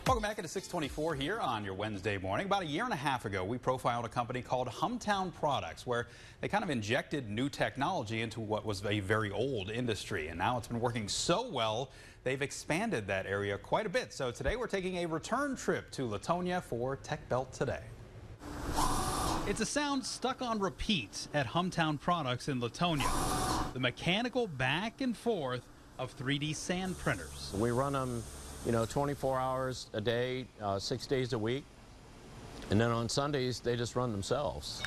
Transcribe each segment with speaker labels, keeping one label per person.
Speaker 1: Welcome back to 624 here on your Wednesday morning. About a year and a half ago, we profiled a company called Humtown Products, where they kind of injected new technology into what was a very old industry. And now it's been working so well, they've expanded that area quite a bit. So today we're taking a return trip to Lamoncha for Tech Belt Today. It's a sound stuck on repeat at Humtown Products in Lamoncha. The mechanical back and forth of 3D sand printers.
Speaker 2: We run them 24 hours a day, 6 days a week. And then on Sundays, they just run themselves.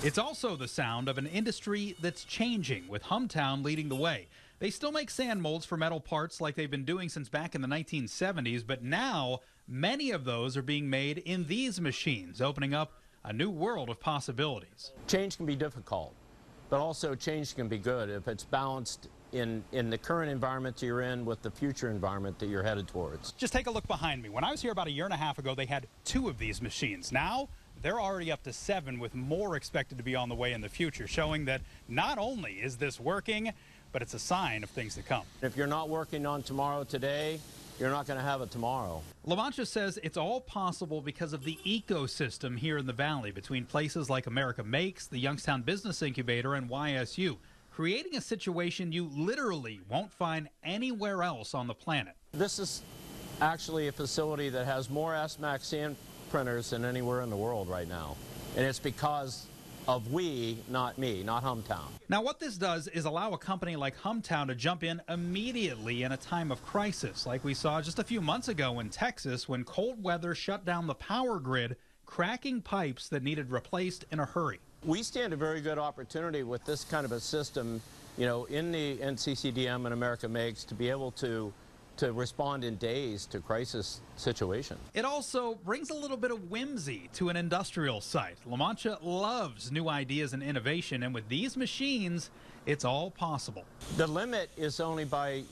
Speaker 1: It's also the sound of an industry that's changing, with Humtown leading the way. They still make sand molds for metal parts like they've been doing since back in the 1970s, but now many of those are being made in these machines, opening up a new world of possibilities.
Speaker 2: Change can be difficult, but also change can be good if it's balanced in the current environment you're in with the future environment that you're headed towards.
Speaker 1: Just take a look behind me. When I was here about a year and a half ago, they had 2 of these machines. Now they're already up to 7, with more expected to be on the way in the future, showing that not only is this working, but it's a sign of things to come.
Speaker 2: If you're not working on tomorrow today, you're not going to have it tomorrow.
Speaker 1: Lamoncha says it's all possible because of the ecosystem here in the valley between places like America Makes, the Youngstown Business Incubator, and YSU, creating a situation you literally won't find anywhere else on the planet.
Speaker 2: This is actually a facility that has more S-Max sand printers than anywhere in the world right now. And it's because of we, not me, not Humtown.
Speaker 1: Now, what this does is allow a company like Humtown to jump in immediately in a time of crisis, like we saw just a few months ago in Texas when cold weather shut down the power grid, cracking pipes that needed replaced in a hurry.
Speaker 2: We stand a very good opportunity with this kind of a system, in the NCCDM and America Makes, to be able to respond in days to crisis situation.
Speaker 1: It also brings a little bit of whimsy to an industrial site. Lamoncha loves new ideas and innovation, and with these machines, it's all possible.
Speaker 2: The limit is only by,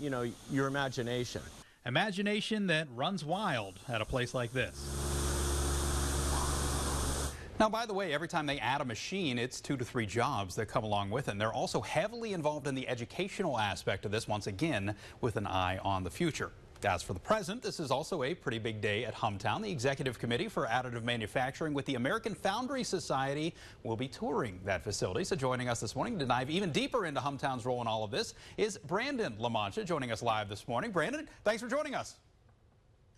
Speaker 2: your imagination.
Speaker 1: Imagination that runs wild at a place like this. Now, by the way, every time they add a machine, it's 2 to 3 jobs that come along with it. And they're also heavily involved in the educational aspect of this, once again, with an eye on the future. As for the present, this is also a pretty big day at Humtown. The Executive Committee for Additive Manufacturing with the American Foundry Society will be touring that facility. So joining us this morning to dive even deeper into Humtown's role in all of this is Brandon Lamoncha, joining us live this morning. Brandon, thanks for joining us.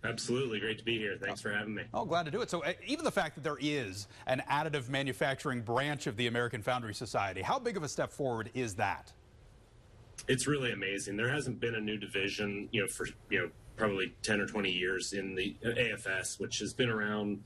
Speaker 3: Absolutely. Great to be here. Thanks for having me.
Speaker 1: Oh, glad to do it. So even the fact that there is an additive manufacturing branch of the American Foundry Society, how big of a step forward is that?
Speaker 3: It's really amazing. There hasn't been a new division, for, probably 10 or 20 years in the AFS, which has been around,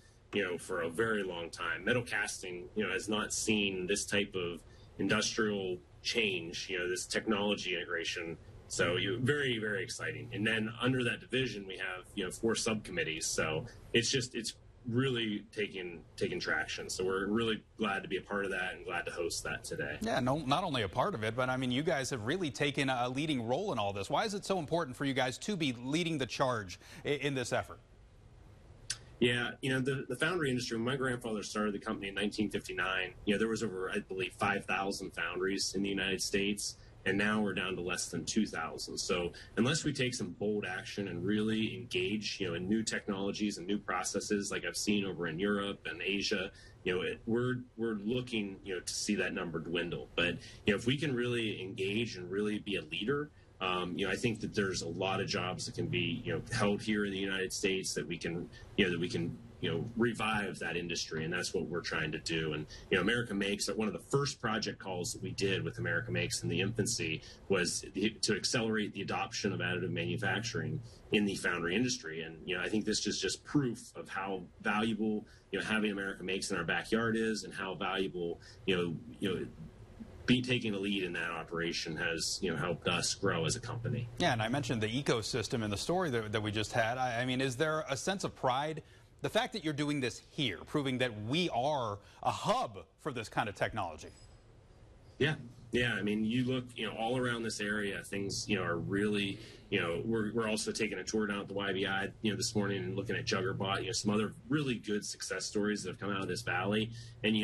Speaker 3: for a very long time. Metal casting, has not seen this type of industrial change, this technology integration. So very, very exciting. And then under that division, we have, 4 subcommittees. So it's really taking traction. So we're really glad to be a part of that and glad to host that today.
Speaker 1: Yeah, no, not only a part of it, but I mean, you guys have really taken a leading role in all this. Why is it so important for you guys to be leading the charge in this effort?
Speaker 3: Yeah, the foundry industry, when my grandfather started the company in 1959, there was over, I believe, 5,000 foundries in the United States. And now we're down to less than 2,000. So unless we take some bold action and really engage, in new technologies and new processes, like I've seen over in Europe and Asia, we're looking, to see that number dwindle. But if we can really engage and really be a leader, I think that there's a lot of jobs that can be, held here in the United States that we can, revive that industry, and that's what we're trying to do. And America Makes, one of the first project calls that we did with America Makes in the infancy was to accelerate the adoption of additive manufacturing in the foundry industry. And I think this is just proof of how valuable having America Makes in our backyard is, and how valuable taking a lead in that operation has helped us grow as a company.
Speaker 1: Yeah, and I mentioned the ecosystem in the story that we just had. I mean, is there a sense of pride? The fact that you're doing this here, proving that we are a hub for this kind of technology.
Speaker 3: Yeah. I mean, you look, all around this area, things, are really, we're also taking a tour down at the YBI, this morning and looking at Juggerbot, some other really good success stories that have come out of this valley. And,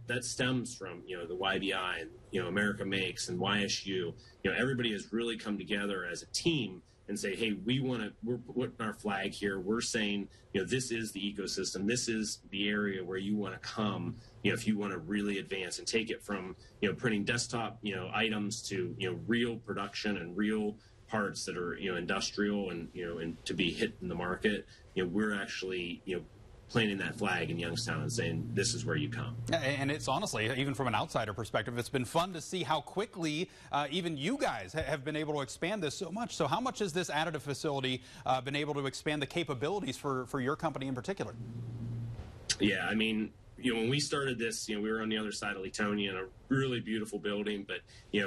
Speaker 3: that stems from, the YBI and, America Makes and YSU. Everybody has really come together as a team and say, hey, we're putting our flag here. We're saying, this is the ecosystem. This is the area where you want to come, if you want to really advance and take it from, printing desktop, items to, real production and real parts that are, industrial and, and to be hit in the market. We're actually, planting that flag in Youngstown and saying, this is where you come.
Speaker 1: And it's honestly, even from an outsider perspective, it's been fun to see how quickly even you guys have been able to expand this so much. So how much has this additive facility been able to expand the capabilities for your company in particular?
Speaker 3: Yeah, I mean, when we started this, we were on the other side of Latonia in a really beautiful building, but,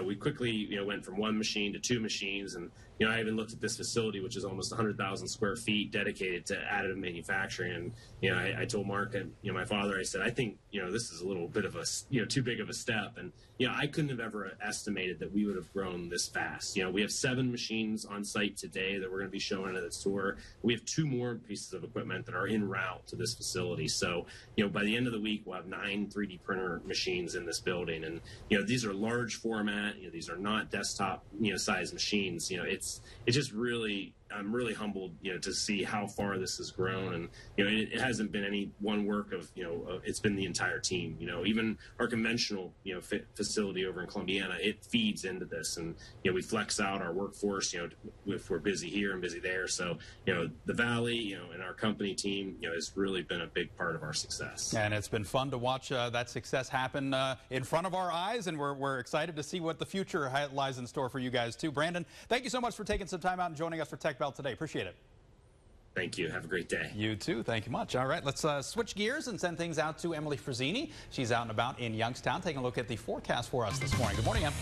Speaker 3: we quickly, went from one machine to two machines. And, I even looked at this facility, which is almost 100,000 square feet dedicated to additive manufacturing. And, I told Mark and, my father, I said, I think, this is a little bit of a, too big of a step. And, I couldn't have ever estimated that we would have grown this fast. We have 7 machines on site today that we're going to be showing at the tour. We have 2 more pieces of equipment that are en route to this facility. So, by the end of the week, we'll have 9 3D printer machines in this building. And, these are large format, these are not desktop, size machines. It's just really, I'm really humbled, to see how far this has grown. And, it hasn't been any one work of, it's been the entire team. Even our conventional, facility over in Columbiana, it feeds into this. And, we flex out our workforce, if we're busy here and busy there. So, the Valley, and our company team, has really been a big part of our success.
Speaker 1: And it's been fun to watch that success happen in front of our eyes. And we're excited to see what the future lies in store for you guys, too. Brandon, thank you so much for taking some time out and joining us for Tech Belt today. Appreciate it.
Speaker 3: Thank you. Have a great day.
Speaker 1: You too. Thank you much. All right, let's switch gears and send things out to Emily Frazzini. She's out and about in Youngstown taking a look at the forecast for us this morning. Good morning, Em.